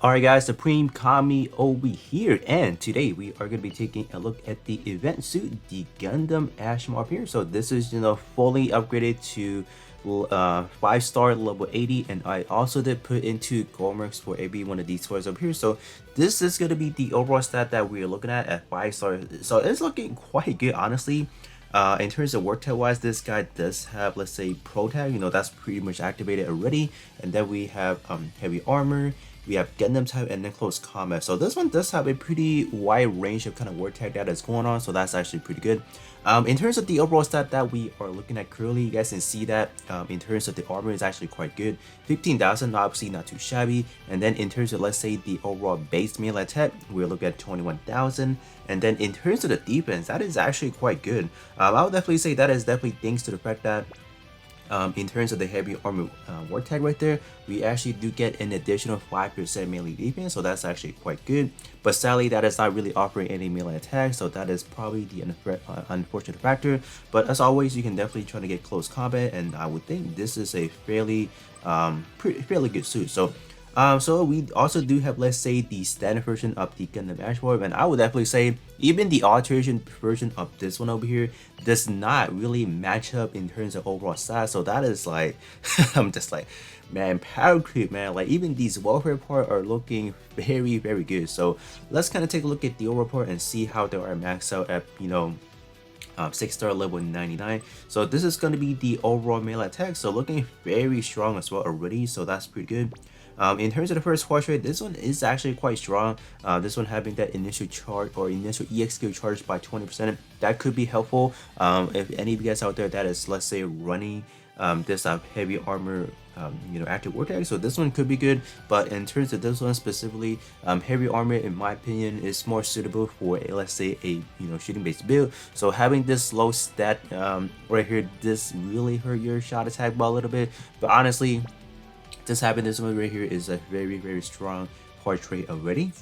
Alright guys, Supreme Kami over here, and today we are going to be taking a look at the event suit, the Gundam Astro up here. So this is, fully upgraded to 5-star level 80, and I also did put into gold marks for every one of these toys up here. So this is going to be the overall stat that we're looking at 5 stars. So it's looking quite good, honestly. In terms of work tag wise, this guy does have, let's say, pro tag, that's pretty much activated already. And then we have heavy armor, we have Gundam type, and then close combat. So this one does have a pretty wide range of kind of work tag that is going on, so that's actually pretty good. In terms of the overall stat that we are looking at currently, you guys can see that in terms of the armor is actually quite good. 15,000, obviously not too shabby. And then in terms of, let's say, the overall base melee attack, we're looking at 21,000. And then in terms of the defense, that is actually quite good. I would definitely say that is definitely thanks to the fact that in terms of the heavy armor work tag right there, we actually do get an additional 5% melee defense, so that's actually quite good. But sadly, that is not really offering any melee attack, so that is probably the unfortunate factor. But as always, you can definitely try to get close combat, and I would think this is a fairly fairly good suit. So we also do have, let's say, the standard version of the Gundam Astro, and I would definitely say even the alteration version of this one over here does not really match up in terms of overall size. So that is like, I'm just like, man, power creep, man. Like even these welfare part are looking very, very good. So let's kind of take a look at the overall part and see how they are maxed out at 6-star level 99. So this is going to be the overall melee attack, so looking very strong as well already, so that's pretty good. In terms of the first portrait, this one is actually quite strong. This one having that initial charge or initial EXQ charge by 20%, that could be helpful. If any of you guys out there that is, let's say, running this heavy armor active work tag, so this one could be good. But in terms of this one specifically, heavy armor in my opinion is more suitable for a, let's say, a shooting based build. So having this low stat right here, this really hurt your shot attack by a little bit, but honestly, just having this one right here is a very, very strong portrait already.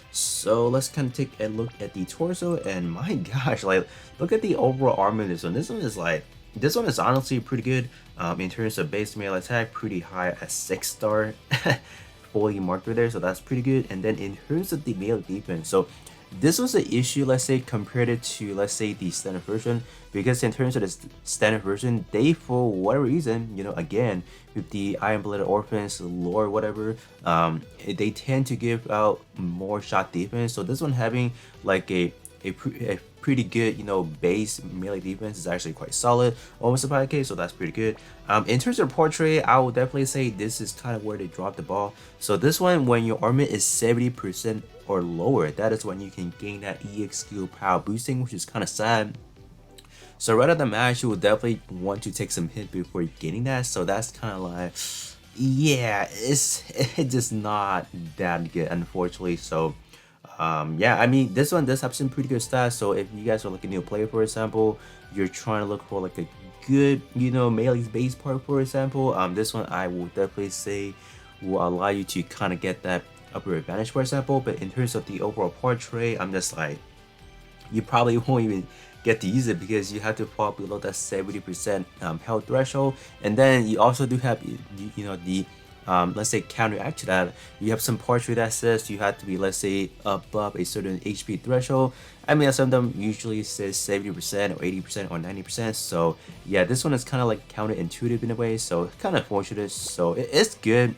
So let's kind of take a look at the torso, and my gosh, like look at the overall armor of this one. This one is honestly pretty good. In terms of base melee attack, pretty high at 6-star, fully marked right there, so that's pretty good. And then in terms of the melee defense, so this was an issue, let's say, compared it to, let's say, the standard version, because in terms of the standard version, they, for whatever reason, again, with the Iron-Blooded Orphans lore, whatever, they tend to give out more shot defense. So this one having like a pretty good, base melee defense is actually quite solid, almost a 5k, so that's pretty good. In terms of portrait, I would definitely say this is kind of where they dropped the ball. So this one, when your armor is 70% or lower, that is when you can gain that EXQ power boosting, which is kind of sad. So rather than match, you will definitely want to take some hit before getting that. So that's kind of like, yeah, it's just not that good, unfortunately. So yeah, I mean, this one does have some pretty good stats. So if you guys are looking to play, for example, you're trying to look for like a good, melee base part, for example, this one I will definitely say will allow you to kind of get that upper advantage, for example. But in terms of the overall portrait, I'm just like, you probably won't even get to use it because you have to fall below that 70% health threshold. And then you also do have the let's say, counteract to that, you have some portrait that says you have to be, let's say, above a certain HP threshold. I mean, some of them usually says 70% or 80% or 90%. So yeah, this one is kind of like counterintuitive in a way, so kind of fortunate. So it's good,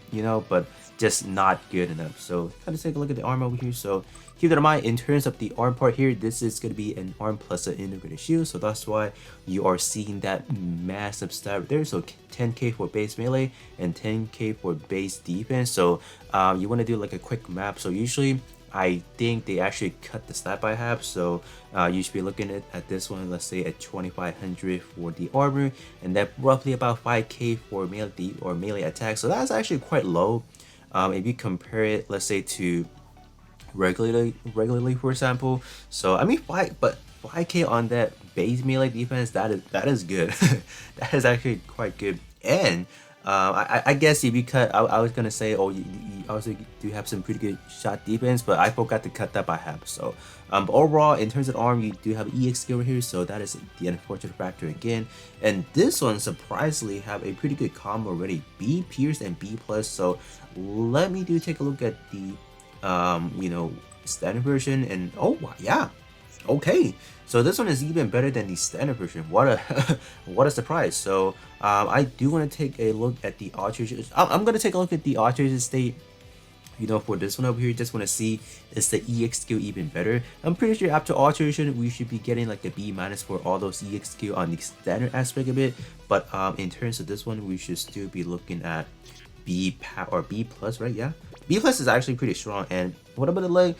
but just not good enough. So kind of take a look at the arm over here. So keep that in mind. In terms of the arm part here, this is going to be an arm plus an integrated shield, so that's why you are seeing that massive stat right there. So 10k for base melee and 10k for base defense. So you want to do like a quick map. So usually I think they actually cut the stat by half, so you should be looking at this one, let's say at 2500 for the armor, and then roughly about 5k for melee attack. So that's actually quite low if you compare it, let's say, to regularly, for example. So I mean, 5k on that base melee defense, that is good. That is actually quite good. And I guess if you cut, I was gonna say, oh, you also do have some pretty good shot defense, but I forgot to cut that by half. So, but overall, in terms of arm, you do have EX skill over here, so that is the unfortunate factor again. And this one surprisingly have a pretty good combo already, B Pierce and B plus. So let me take a look at the, standard version, and oh yeah, okay, so this one is even better than the standard version. What a what a surprise. So I do want to take a look at the alteration. I'm going to take a look at the alteration state, for this one over here. Just want to see, is the EX skill even better? I'm pretty sure after alteration we should be getting like a B minus for all those EX skill on the standard aspect of it, but in terms of this one we should still be looking at B or B plus, right? Yeah, B plus is actually pretty strong. And what about the leg?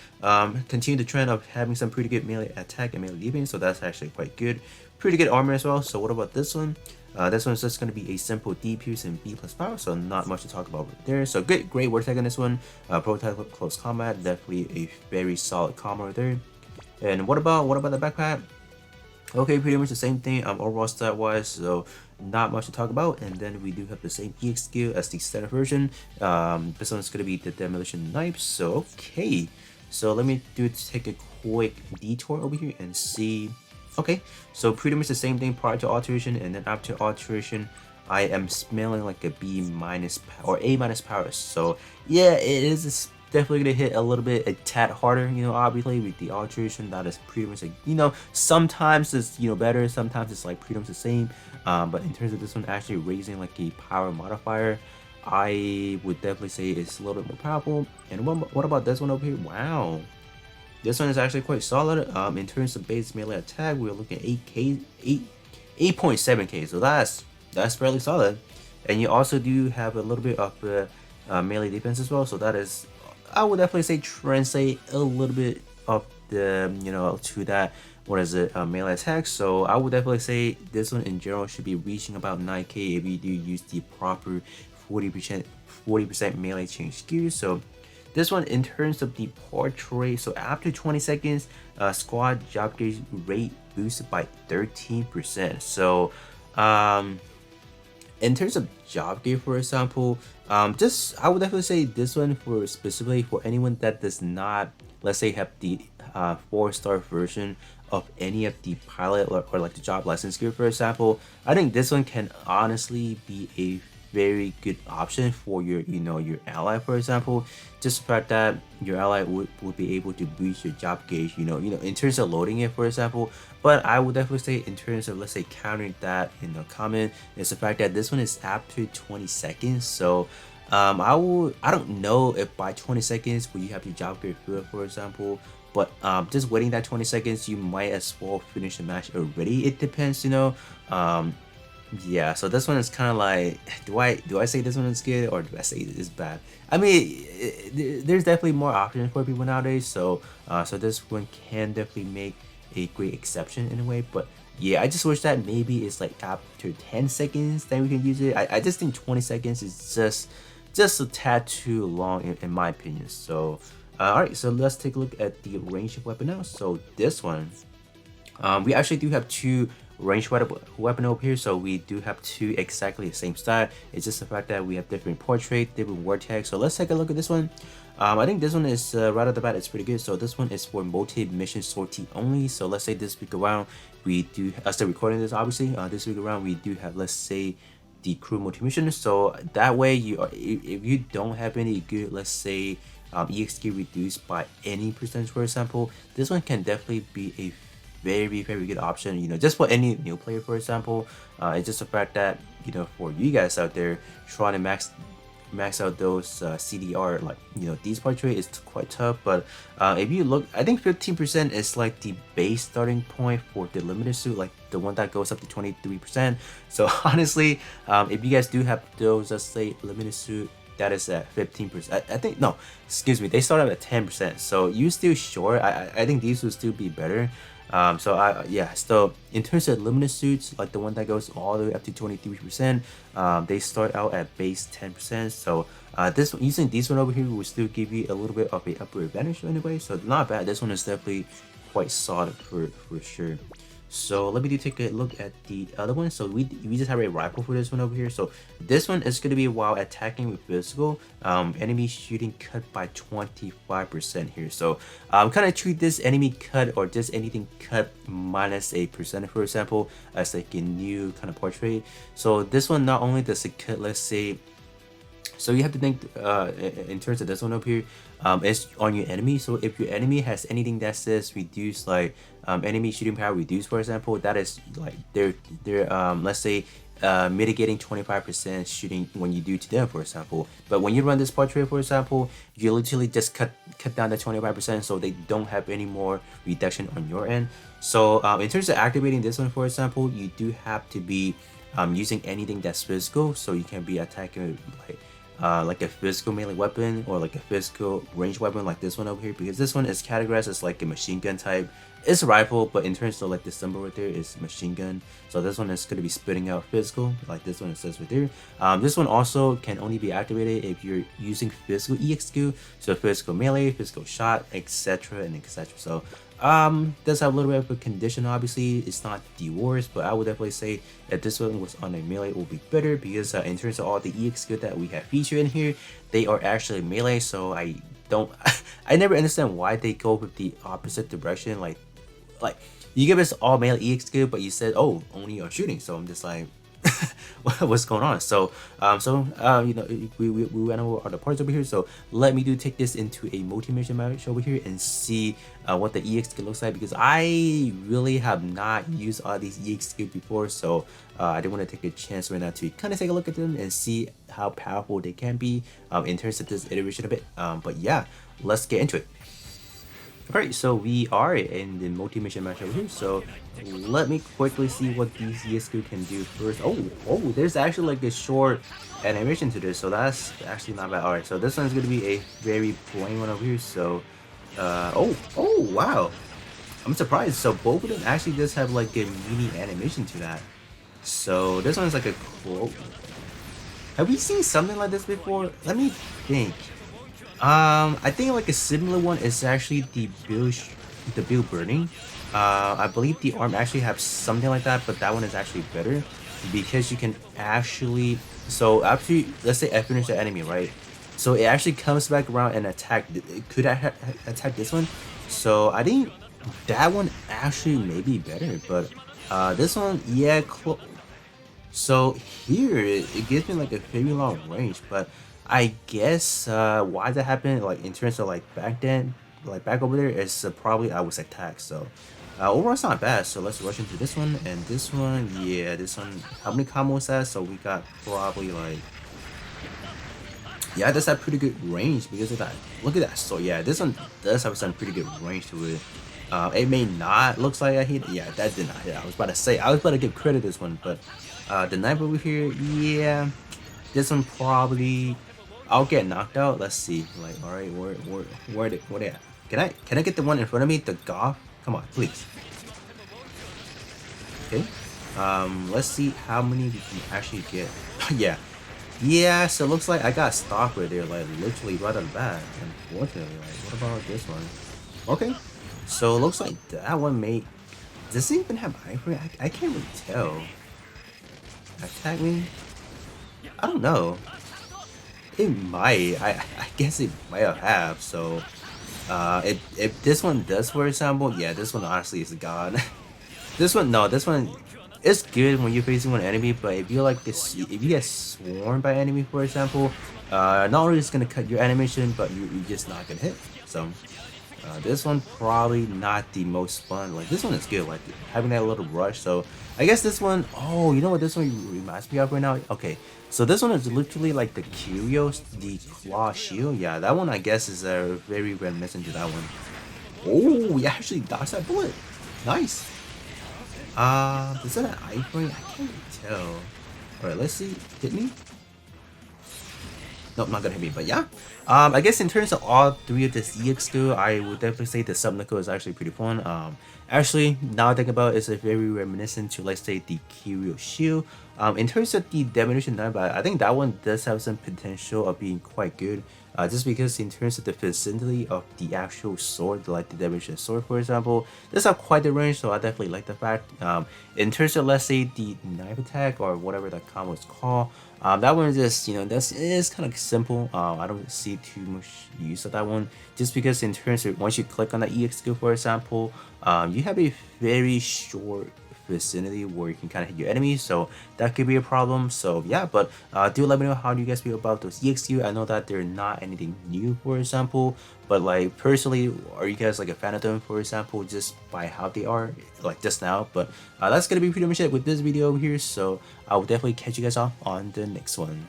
Continue the trend of having some pretty good melee attack and melee defense, so that's actually quite good. Pretty good armor as well. So what about this one? This one's just going to be a simple D pierce and B plus power, so not much to talk about there. So great word tag on this one. Prototype close combat, definitely a very solid combo there. And what about the backpack? Okay, pretty much the same thing overall stat wise, so not much to talk about. And then we do have the same EX skill as the standard version. This one's gonna be the demolition knife. So okay, so let me take a quick detour over here and see. Okay, so pretty much the same thing prior to alteration, and then after alteration I am smelling like a B minus or A minus power. So yeah, it is definitely gonna hit a little bit a tad harder, obviously with the alteration. That is pretty much like, sometimes it's better, sometimes it's like pretty much the same. But in terms of this one actually raising like a power modifier, I would definitely say it's a little bit more powerful. And what about this one over here? Wow, this one is actually quite solid. In terms of base melee attack, we're looking at 8.7k, so that's fairly solid. And you also do have a little bit of melee defense as well, so that is, I would definitely say, translate a little bit of the to that, what is it, melee attack. So I would definitely say this one in general should be reaching about 9k if you do use the proper 40% melee change gear. So this one, in terms of the portrait, so after 20 seconds, squad job gauge rate boosted by 13%. So in terms of job gear, for example, I would definitely say this one for specifically for anyone that does not, let's say, have the 4-star version of any of the pilot or like the job license gear, for example. I think this one can honestly be a very good option for your your ally, for example. Just the fact that your ally would be able to boost your job gauge, in terms of loading it, for example. But I would definitely say in terms of, let's say, countering that in the comment, is the fact that this one is after 20 seconds. So I don't know if by 20 seconds will you have your job gauge filled, for example. But just waiting that 20 seconds, you might as well finish the match already. It depends, yeah, so this one is kind of like, do I say this one is good, or do I say it's bad? I mean, there's definitely more options for people nowadays, so so this one can definitely make a great exception in a way. But yeah, I just wish that maybe it's like after 10 seconds that we can use it. I just think 20 seconds is just a tad too long in my opinion. So alright, so let's take a look at the range of weapon now. So this one, we actually do have two range weapon over here, so we do have two exactly the same style. It's just the fact that we have different portrait, different word tags. So let's take a look at this one. I think this one is right off the bat, it's pretty good. So this one is for multi-mission sortie only. So let's say this week around we do, still recording this obviously, this week around we do have, let's say, the crew multi-mission. So that way if you don't have any good, let's say, EXP reduced by any percentage, for example, this one can definitely be a very good option, just for any new player, for example. It's just the fact that, for you guys out there trying to max out those CDR, like, these portrait is quite tough. But if you look, I think 15% is like the base starting point for the limited suit, like the one that goes up to 23%. So honestly, if you guys do have those, let's say, limited suit, that is at 15%. I think, no, excuse me, they start out at 10%. So you still short. I think these will still be better. So yeah, so in terms of limited suits, like the one that goes all the way up to 23%, they start out at base 10%. So this one, using this one over here will still give you a little bit of a upper advantage anyway. So not bad. This one is definitely quite solid for sure. So let me take a look at the other one. So we just have a rifle for this one over here. So this one is going to be while attacking with physical, enemy shooting cut by 25% here. So kind of treat this enemy cut or just anything cut minus a percent, for example, as like a new kind of portrait. So this one not only does it cut, let's say, so you have to think in terms of this one up here, it's on your enemy. So if your enemy has anything that says reduce, like enemy shooting power reduced, for example, that is like they're let's say mitigating 25% shooting when you do to them, for example. But when you run this portrait, for example, you literally just cut down the 25%, so they don't have any more reduction on your end. So in terms of activating this one, for example, you do have to be using anything that's physical, so you can be attacking like a physical melee weapon or like a physical range weapon like this one over here, because this one is categorized as like a machine gun type. It's a rifle, but in terms of like the symbol right there is machine gun. So this one is going to be spitting out physical, like this one it says right there. This one also can only be activated if you're using physical EX skill, so physical melee, physical shot, etc. and etc. So does have a little bit of a condition. Obviously it's not the worst, but I would definitely say that this one was on a melee, it will be better, because in terms of all the EX skill that we have featured in here, they are actually melee. So I don't I never understand why they go with the opposite direction. Like you give us all melee EX skill, but you said, oh, only on shooting. So I'm just like, what's going on? So you know, we went over all the parts over here. So let me take this into a multi-mission match over here and see what the EX skill looks like, because I really have not used all these EX skills before. So I did want to take a chance right now to kind of take a look at them and see how powerful they can be in terms of this iteration of it. But yeah, let's get into it. Alright, so we are in the multi-mission match over here, so let me quickly see what these ESQ can do first. Oh, there's actually like a short animation to this, so that's actually not bad. Alright, so this one's going to be a very plain one over here, so oh wow, I'm surprised. So both of them actually just have like a mini animation to that. So this one's like a quote. Have we seen something like this before? Let me think. I think like a similar one is actually the bill burning. I believe the arm actually have something like that, but that one is actually better because you can actually, so after you, let's say I finish the enemy, right? So it actually comes back around and attack. It could attack this one. So I think that one actually may be better, but this one, yeah, so here it gives me like a very long range, but I guess why that happened, like in terms of like back then, like back over there, is probably I was attacked. So overall it's not bad. So let's rush into this one and this one. Yeah, this one, how many combos that? So we got probably like, yeah, that's a pretty good range because of that. Look at that. So yeah, this one does have some pretty good range to it. It may not looks like I hit. Yeah, that did not hit. I was about to say, I was about to give credit to this one, but the knife over here, yeah, this one probably I'll get knocked out. Let's see. Like, all right, where they at? Can I get the one in front of me? The Goth? Come on, please. Okay. Let's see how many we can actually get. Yeah. So it looks like I got stopped right there, like literally right on the bat. Unfortunately, like, what about this one? Okay. So it looks like that one may. Does it even have ivory? I can't really tell. Attack me? I don't know. It might. I guess it might have. So if this one does, for example, yeah, this one honestly is a god. This one, no, this one is good when you're facing one enemy, but if you're like this, if you get swarmed by enemy, for example, not only is gonna cut your animation, but you're just not gonna hit. So this one probably not the most fun. Like this one is good, like having that little rush. So I guess this one, oh, you know what this one reminds me of right now? Okay, so this one is literally like the Curios, the Claw Shield. Yeah, that one I guess is very reminiscent to that one. Oh, we actually dodged that bullet. Nice. Is that an iframe? I can't really tell. Alright, let's see. Hit me? Nope, not gonna hit me, but yeah. I guess in terms of all three of this EX skill, I would definitely say the Subnico is actually pretty fun. Actually, now I think about it, it's a very reminiscent to, let's say, the Kirio Shield. In terms of the Demolition Knife, I think that one does have some potential of being quite good. just because in terms of the vicinity of the actual sword, like the dimension sword, for example, does have quite the range. So I definitely like the fact. In terms of, let's say, the knife attack or whatever that combo is called, that one is just, that's is kind of simple. I don't see too much use of that one, just because in terms of once you click on the EX skill, for example, you have a very short vicinity where you can kind of hit your enemies, so that could be a problem. So yeah, but do let me know how do you guys feel about those EXQ. I know that they're not anything new, for example, but like personally, are you guys like a fan of them, for example, just by how they are like just now? But that's gonna be pretty much it with this video over here, so I will definitely catch you guys off on the next one.